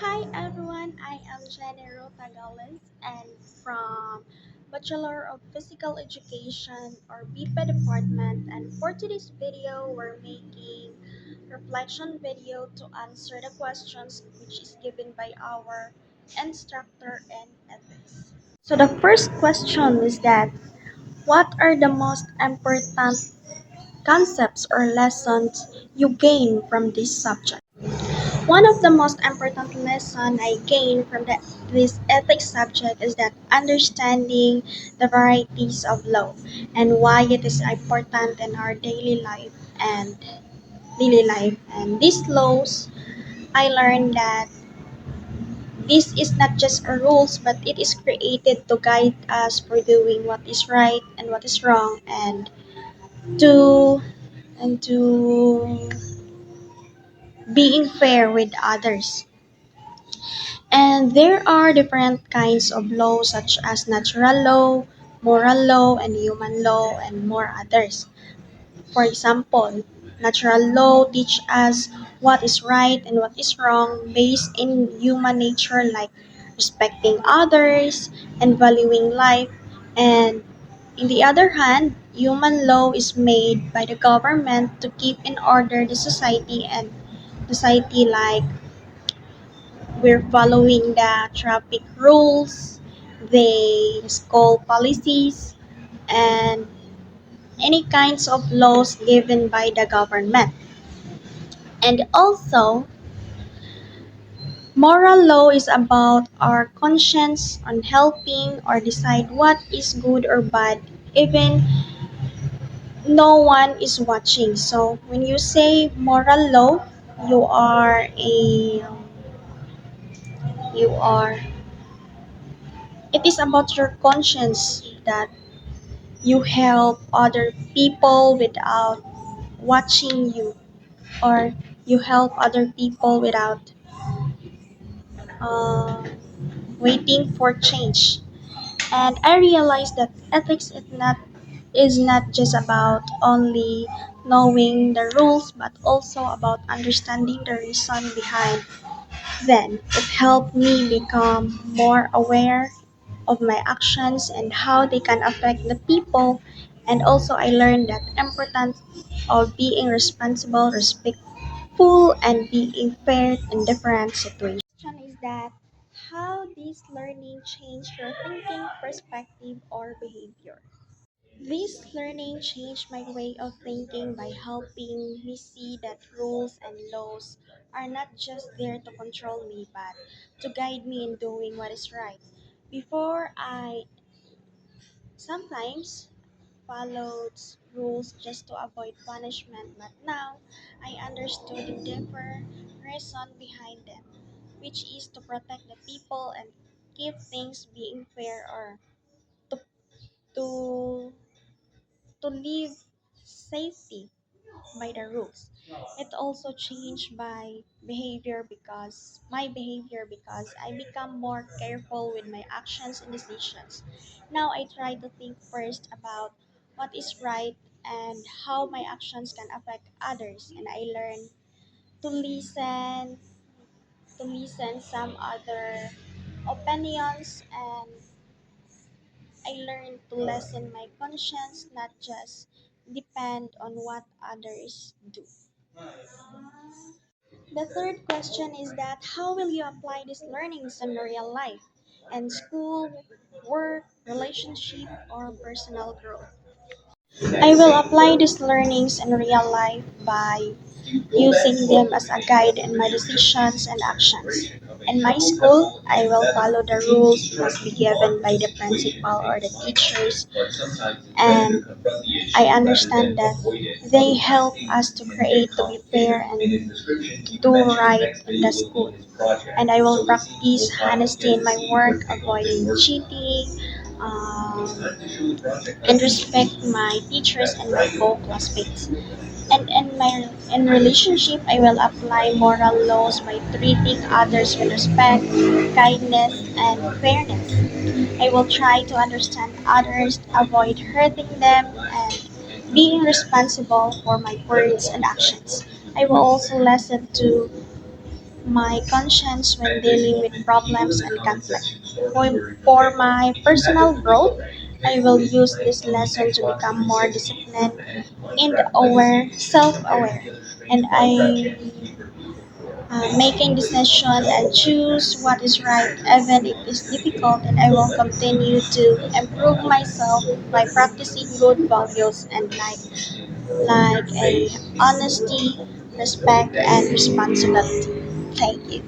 Hi everyone, I am Jenny Tagales and from Bachelor of Physical Education or BPA department, and for today's video we're making reflection video to answer the questions which is given by our instructor in ethics. So the first question is that what are the most important concepts or lessons you gain from this subject? One of the most important lessons I gained from this ethics subject is that understanding the varieties of law and why it is important in our daily life. And these laws, I learned that this is not just a rules, but it is created to guide us for doing what is right and what is wrong, to to being fair with others. And there are different kinds of law such as natural law, moral law, and human law, and more others. For example, natural law teach us what is right and what is wrong based in human nature, like respecting others and valuing life. And in the other hand, human law is made by the government to keep in order the society, like we're following the traffic rules, the school policies, and any kinds of laws given by the government. And also, moral law is about our conscience on helping or decide what is good or bad, even no one is watching. So when you say moral law, you are a you are it is about your conscience that you help other people without watching you, or you help other people without uh, waiting for change. And I realized that ethics is not just about only knowing the rules, but also about understanding the reason behind them. It helped me become more aware of my actions and how they can affect the people. And also I learned that importance of being responsible, respectful, and being fair in different situations. Question is that how this learning changed your thinking, perspective, or behavior? This learning changed my way of thinking by helping me see that rules and laws are not just there to control me, but to guide me in doing what is right. Before, I sometimes followed rules just to avoid punishment, but now I understood the deeper reason behind them, which is to protect the people and keep things being fair, or to, to, to live safety by the rules. It also changed my behavior because I become more careful with my actions and decisions. Now I try to think first about what is right and how my actions can affect others, and I learn to listen some other opinions, and I learn to lessen my conscience, not just depend on what others do. The third question is that how will you apply these learnings in real life and school, work, relationship, or personal growth? I will apply these learnings in real life by using them as a guide in my decisions and actions. In my school, I will follow the rules must be given by the principal or the teachers, and I understand that they help us to create to be fair and do right in the school. And I will practice honesty in my work, avoiding cheating, and respect my teachers and my co-classmates. And in relationship, I will apply moral laws by treating others with respect, kindness, and fairness. I will try to understand others, avoid hurting them, and being responsible for my words and actions. I will also listen to my conscience when dealing with problems and conflict. For my personal growth, I will use this lesson to become more disciplined and self-aware, and I making decision and choose what is right even if it's difficult, and I will continue to improve myself by practicing good values and like a honesty, respect and responsibility. Thank you.